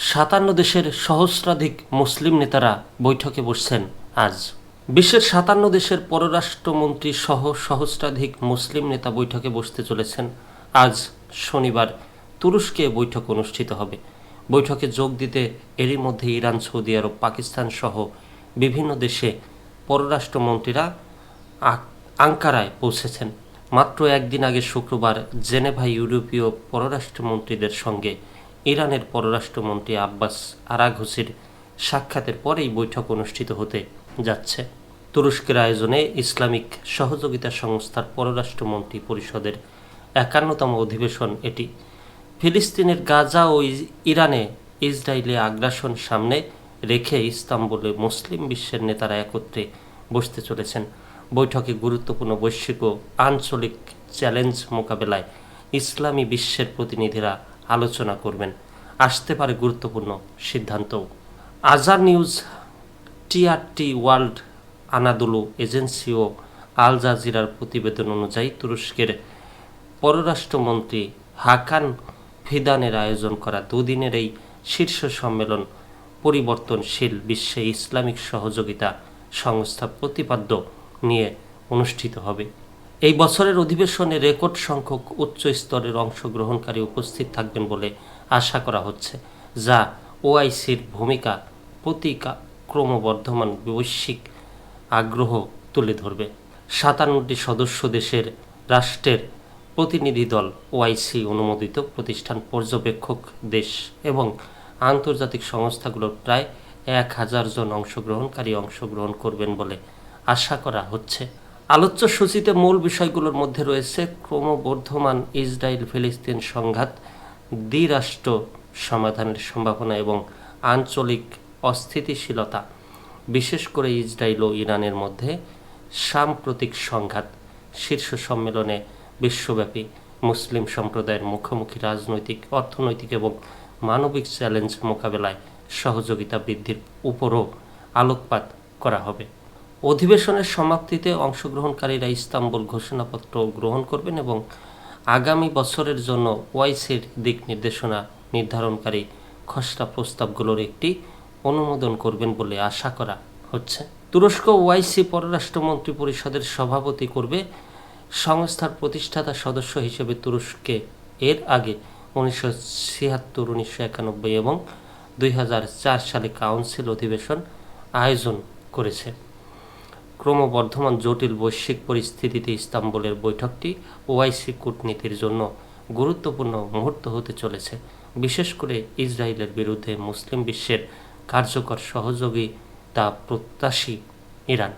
57 দেশের সহস্রাধিক মুসলিম নেতারা বৈঠকে বসছেন আজ। বিশ্বের 57 দেশের পররাষ্ট্রমন্ত্রী সহ সহস্রাধিক মুসলিম নেতা বৈঠকে বসতে চলেছেন আজ শনিবার। তুরস্কে বৈঠক অনুষ্ঠিত হবে। বৈঠকে যোগ দিতে এরই মধ্যে ইরান, সৌদি আরব, পাকিস্তান সহ বিভিন্ন দেশে পররাষ্ট্রমন্ত্রীরা আঙ্কারায় পৌঁছেছেন। মাত্র একদিন আগে শুক্রবার জেনেভায় ইউরোপীয় পররাষ্ট্রমন্ত্রীদের সঙ্গে ইরানের পররাষ্ট্রমন্ত্রী আব্বাস আরাঘচির সাক্ষাতের পরেই বৈঠক অনুষ্ঠিত হতে যাচ্ছে। তুরস্কের আয়োজনে ইসলামিক সহযোগিতা সংস্থার পররাষ্ট্রমন্ত্রী পরিষদের 51তম অধিবেশন এটি। ফিলিস্তিনের গাজা ও ইরানে ইসরায়েলি আগ্রাসন সামনে রেখে ইস্তাম্বুলে মুসলিম বিশ্বের নেতারা একত্রে বসতে চলেছেন। বৈঠকে গুরুত্বপূর্ণ বৈশ্বিক ও আঞ্চলিক চ্যালেঞ্জ মোকাবেলায় ইসলামী বিশ্বের প্রতিনিধিরা আলোচনা করবেন। আসতে পারে গুরুত্বপূর্ণ সিদ্ধান্তও। Azer News, TRT World, Anadolu Agency ও আল জাজিরার প্রতিবেদন অনুযায়ী তুরস্কের পররাষ্ট্রমন্ত্রী হাকান ফিদানের আয়োজন করা দুদিনের এই শীর্ষ সম্মেলন পরিবর্তনশীল বিশ্বে ইসলামিক সহযোগিতা সংস্থা প্রতিপাদ্য নিয়ে অনুষ্ঠিত হবে। এই বছরের অধিবেশনে রেকর্ড সংখ্যক উচ্চ স্তরের অংশগ্রহণকারী উপস্থিত থাকবেন বলে আশা করা হচ্ছে, যা ওআইসির ভূমিকা প্রতি ক্রমবর্ধমান বৈশ্বিক আগ্রহ তুলে ধরবে। 57টি সদস্য দেশের রাষ্ট্রের প্রতিনিধি দল, ওআইসি অনুমোদিত প্রতিষ্ঠান, পর্যবেক্ষক দেশ এবং আন্তর্জাতিক সংস্থাগুলোর প্রায় 1000 জন অংশগ্রহণ করবেন বলে আশা করা হচ্ছে। আলোচ্য সূচিতে মূল বিষয়গুলোর মধ্যে রয়েছে ক্রমবর্ধমান ইসরায়েল ফিলিস্তিন সংঘাত, দ্বিরাষ্ট্র সমাধানের সম্ভাবনা এবং আঞ্চলিক অস্থিতিশীলতা, বিশেষ করে ইসরায়েল ও ইরানের মধ্যে সাম্প্রতিক সংঘাত। শীর্ষ সম্মেলনে বিশ্বব্যাপী মুসলিম সম্প্রদায়ের মুখোমুখি রাজনৈতিক, অর্থনৈতিক এবং মানবিক চ্যালেঞ্জ মোকাবেলায় সহযোগিতা বৃদ্ধির উপরও আলোকপাত করা হবে। অধিবেশনের সমাপ্তিতে অংশগ্রহণকারীরা ইস্তাম্বুল ঘোষণাপত্র গ্রহণ করবেন এবং আগামী বছরের জন্য ওআইসির দিক নির্দেশনা নির্ধারণকারী খসড়া প্রস্তাবগুলোর একটি অনুমোদন করবেন বলে আশা করা হচ্ছে। তুরস্ক ওআইসি পররাষ্ট্রমন্ত্রী পরিষদের সভাপতি করবে। সংস্থার প্রতিষ্ঠাতা সদস্য হিসেবে তুরস্কে এর আগে 1976, 1991 এবং 2004 সালে কাউন্সিল অধিবেশন আয়োজন করেছে। ক্রমবর্ধমান জটিল বৈশ্বিক পরিস্থিতিতে ইস্তাম্বুলের বৈঠকটি ওআইসি কূটনীতির জন্য গুরুত্বপূর্ণ মুহূর্ত হতে চলেছে, বিশেষ করে ইসরায়েলের বিরুদ্ধে মুসলিম বিশ্বের কার্যকর সহযোগিতা প্রত্যাশী ইরান।